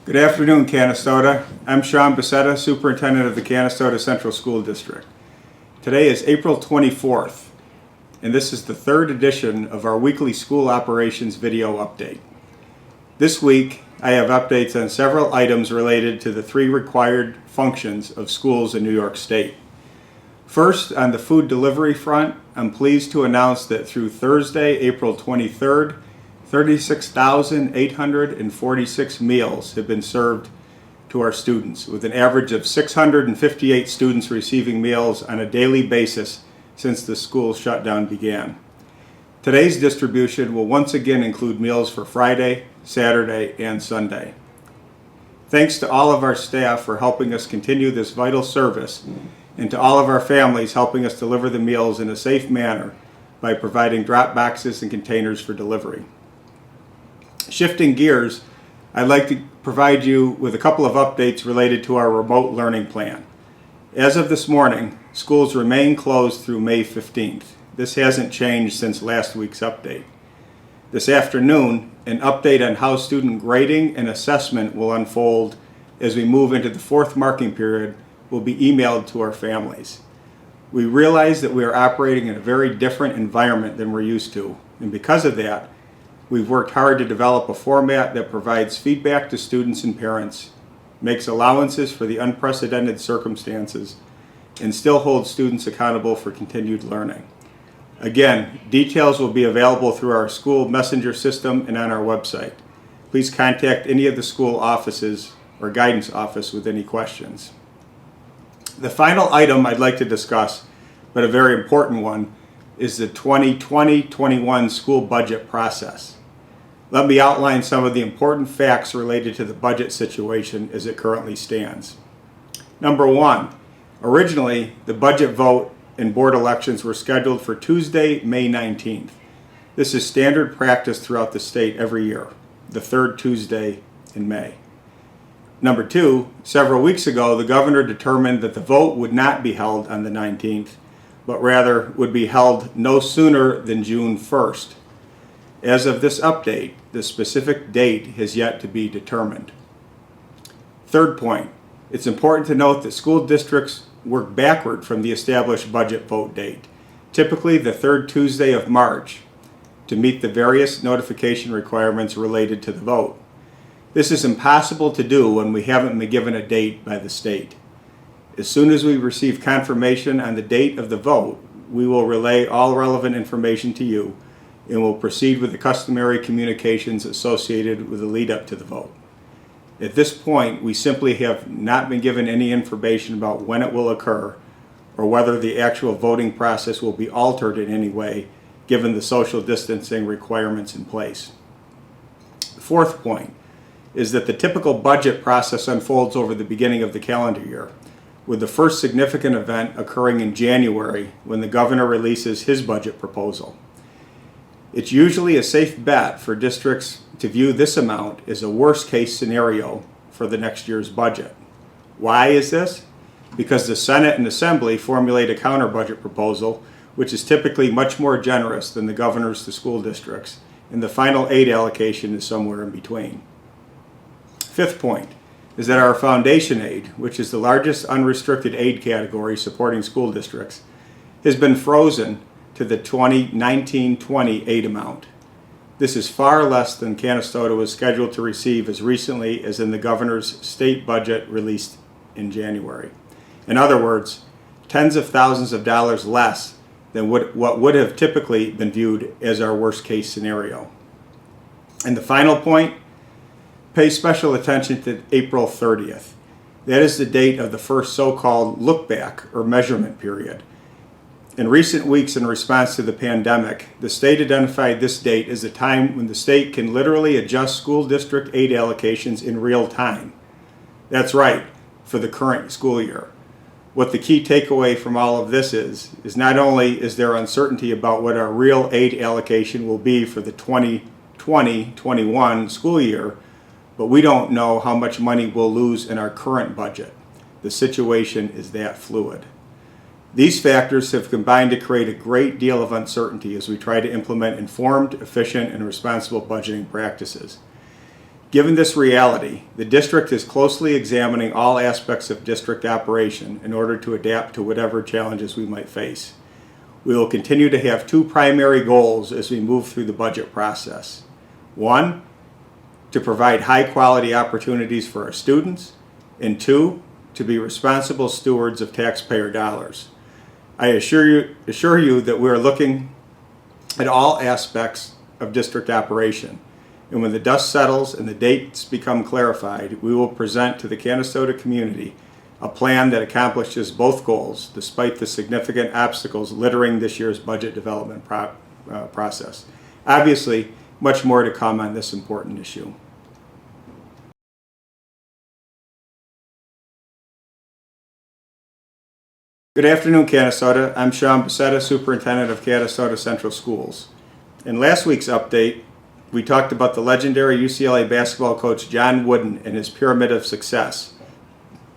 Good afternoon, Canastota. I'm Sean Becerra, Superintendent of the Canastota Central School District. Today is April 24th, and this is the third edition of our weekly school operations video update. This week, I have updates on several items related to the three required functions of schools in New York State. First, on the food delivery front, I'm pleased to announce that through Thursday, April 23rd, 36,846 meals have been served to our students, with an average of 658 students receiving meals on a daily basis since the school shutdown began. Today's distribution will once again include meals for Friday, Saturday, and Sunday. Thanks to all of our staff for helping us continue this vital service, and to all of our families helping us deliver the meals in a safe manner by providing drop boxes and containers for delivery. Shifting gears, I'd like to provide you with a couple of updates related to our remote learning plan. As of this morning, schools remain closed through May 15th. This hasn't changed since last week's update. This afternoon, an update on how student grading and assessment will unfold as we move into the fourth marking period will be emailed to our families. We realize that we are operating in a very different environment than we're used to, and because of that, we've worked hard to develop a format that provides feedback to students and parents, makes allowances for the unprecedented circumstances, and still holds students accountable for continued learning. Again, details will be available through our school messenger system and on our website. Please contact any of the school offices or guidance office with any questions. The final item I'd like to discuss, but a very important one, is the 2020-21 school budget process. Let me outline some of the important facts related to the budget situation as it currently stands. Number one, originally the budget vote and board elections were scheduled for Tuesday, May 19th. This is standard practice throughout the state every year, the third Tuesday in May. Number two, several weeks ago, the governor determined that the vote would not be held on the 19th, but rather would be held no sooner than June 1st. As of this update, the specific date has yet to be determined. Third point, it's important to note that school districts work backward from the established budget vote date, typically the third Tuesday of March, to meet the various notification requirements related to the vote. This is impossible to do when we haven't been given a date by the state. As soon as we receive confirmation on the date of the vote, we will relay all relevant information to you and will proceed with the customary communications associated with the lead up to the vote. At this point, we simply have not been given any information about when it will occur or whether the actual voting process will be altered in any way given the social distancing requirements in place. The fourth point is that the typical budget process unfolds over the beginning of the calendar year, with the first significant event occurring in January when the governor releases his budget proposal. It's usually a safe bet for districts to view this amount as a worst-case scenario for the next year's budget. Why is this? Because the Senate and Assembly formulate a counter-budget proposal, which is typically much more generous than the governor's to school districts, and the final aid allocation is somewhere in between. Fifth point is that our foundation aid, which is the largest unrestricted aid category supporting school districts, has been frozen to the 2019-20 aid amount. This is far less than Canastota was scheduled to receive as recently as in the governor's state budget released in January. In other words, tens of thousands of dollars less than what would have typically been viewed as our worst case scenario. And the final point, pay special attention to April 30th. That is the date of the first so-called look back or measurement period. In recent weeks, in response to the pandemic, the state identified this date as a time when the state can literally adjust school district aid allocations in real time. That's right, for the current school year. What the key takeaway from all of this is not only is there uncertainty about what our real aid allocation will be for the 2020-21 school year, but we don't know how much money we'll lose in our current budget. The situation is that fluid. These factors have combined to create a great deal of uncertainty as we try to implement informed, efficient, and responsible budgeting practices. Given this reality, the district is closely examining all aspects of district operation in order to adapt to whatever challenges we might face. We will continue to have two primary goals as we move through the budget process. One, to provide high-quality opportunities for our students, and two, to be responsible stewards of taxpayer dollars. I assure you that we are looking at all aspects of district operation. And when the dust settles and the dates become clarified, we will present to the Canastota community a plan that accomplishes both goals despite the significant obstacles littering this year's budget development process. Obviously, much more to come on this important issue. Good afternoon, Canastota. I'm Sean Becerra, Superintendent of Canastota Central Schools. In last week's update, we talked about the legendary UCLA basketball coach John Wooden and his pyramid of success,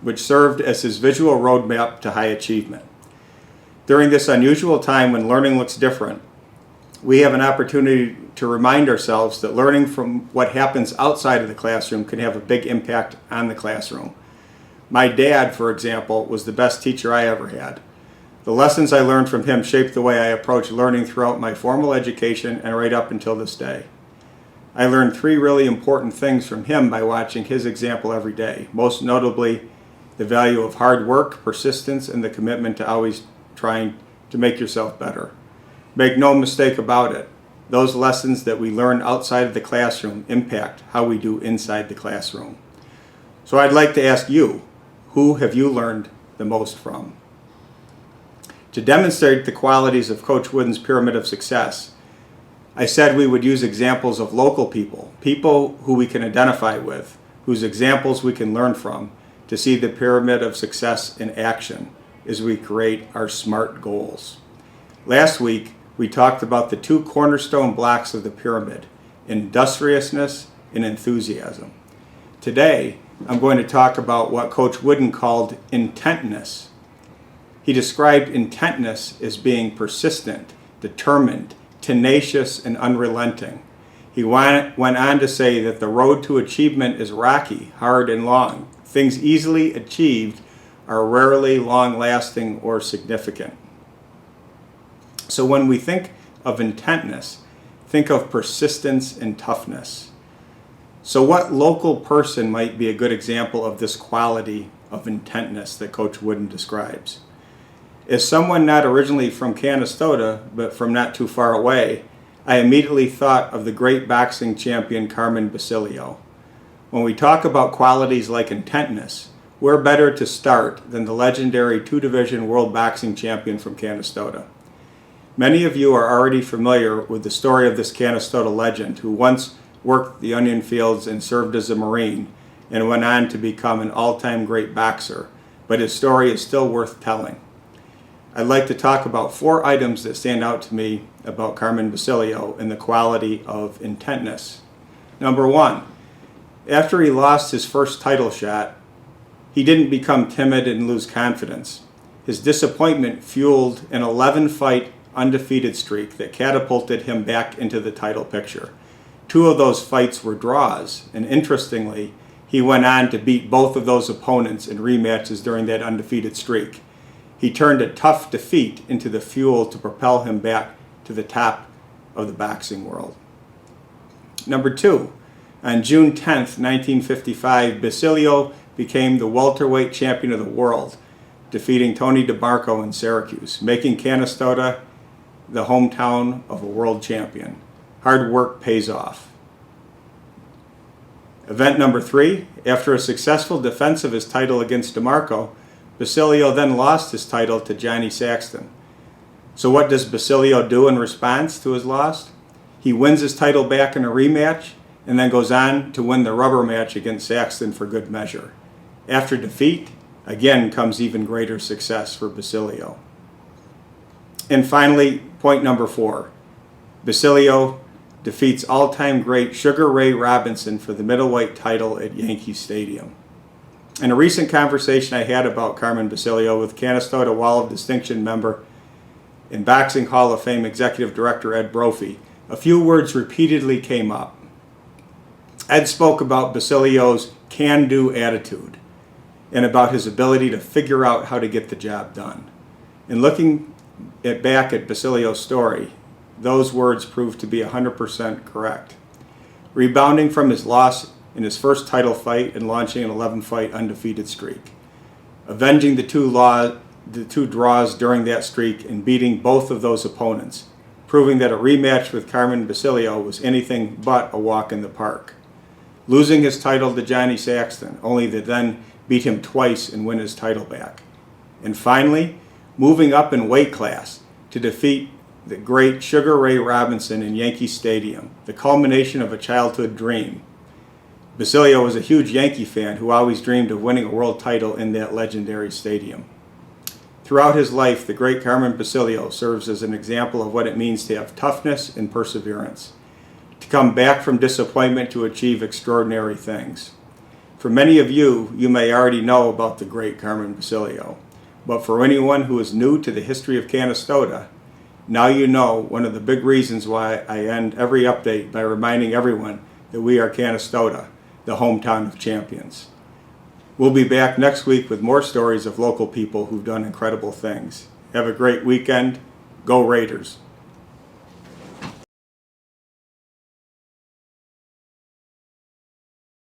which served as his visual roadmap to high achievement. During this unusual time when learning looks different, we have an opportunity to remind ourselves that learning from what happens outside of the classroom can have a big impact on the classroom. My dad, for example, was the best teacher I ever had. The lessons I learned from him shaped the way I approach learning throughout my formal education and right up until this day. I learned three really important things from him by watching his example every day, most notably the value of hard work, persistence, and the commitment to always trying to make yourself better. Make no mistake about it, those lessons that we learn outside of the classroom impact how we do inside the classroom. So I'd like to ask you, who have you learned the most from? To demonstrate the qualities of Coach Wooden's pyramid of success, I said we would use examples of local people, people who we can identify with, whose examples we can learn from, to see the pyramid of success in action as we create our SMART goals. Last week, we talked about the two cornerstone blocks of the pyramid, industriousness and enthusiasm. Today, I'm going to talk about what Coach Wooden called intentness. He described intentness as being persistent, determined, tenacious, and unrelenting. He went on to say that the road to achievement is rocky, hard, and long. Things easily achieved are rarely long-lasting or significant. So when we think of intentness, think of persistence and toughness. So what local person might be a good example of this quality of intentness that Coach Wooden describes? As someone not originally from Canastota, but from not too far away, I immediately thought of the great boxing champion Carmen Basilio. When we talk about qualities like intentness, where better to start than the legendary two-division world boxing champion from Canastota? Many of you are already familiar with the story of this Canastota legend who once worked the onion fields and served as a Marine and went on to become an all-time great boxer, but his story is still worth telling. I'd like to talk about 4 items that stand out to me about Carmen Basilio and the quality of intentness. Number 1, after he lost his first title shot, he didn't become timid and lose confidence. His disappointment fueled an 11-fight undefeated streak that catapulted him back into the title picture. 2 of those fights were draws, and interestingly, he went on to beat both of those opponents in rematches during that undefeated streak. He turned a tough defeat into the fuel to propel him back to the top of the boxing world. Number 2, on June 10th, 1955, Basilio became the welterweight champion of the world, defeating Tony DeMarco in Syracuse, making Canastota the hometown of a world champion. Hard work pays off. Event number 3, after a successful defense of his title against DeMarco, Basilio then lost his title to Johnny Saxton. So what does Basilio do in response to his loss? He wins his title back in a rematch and then goes on to win the rubber match against Saxton for good measure. After defeat, again comes even greater success for Basilio. And finally, point number 4, Basilio defeats all-time great Sugar Ray Robinson for the middleweight title at Yankee Stadium. In a recent conversation I had about Carmen Basilio with Canastota Wall of Distinction member and Boxing Hall of Fame Executive Director Ed Brophy, a few words repeatedly came up. Ed spoke about Basilio's can-do attitude and about his ability to figure out how to get the job done. In looking back at Basilio's story, those words proved to be 100% correct. Rebounding from his loss in his first title fight and launching an 11-fight undefeated streak. Avenging the two draws during that streak and beating both of those opponents, proving that a rematch with Carmen Basilio was anything but a walk in the park. Losing his title to Johnny Saxton, only to then beat him twice and win his title back. And finally, moving up in weight class to defeat the great Sugar Ray Robinson in Yankee Stadium, the culmination of a childhood dream. Basilio was a huge Yankee fan who always dreamed of winning a world title in that legendary stadium. Throughout his life, the great Carmen Basilio serves as an example of what it means to have toughness and perseverance, to come back from disappointment to achieve extraordinary things. For many of you, you may already know about the great Carmen Basilio, but for anyone who is new to the history of Canastota, now you know one of the big reasons why I end every update by reminding everyone that we are Canastota, the hometown of champions. We'll be back next week with more stories of local people who've done incredible things. Have a great weekend. Go Raiders!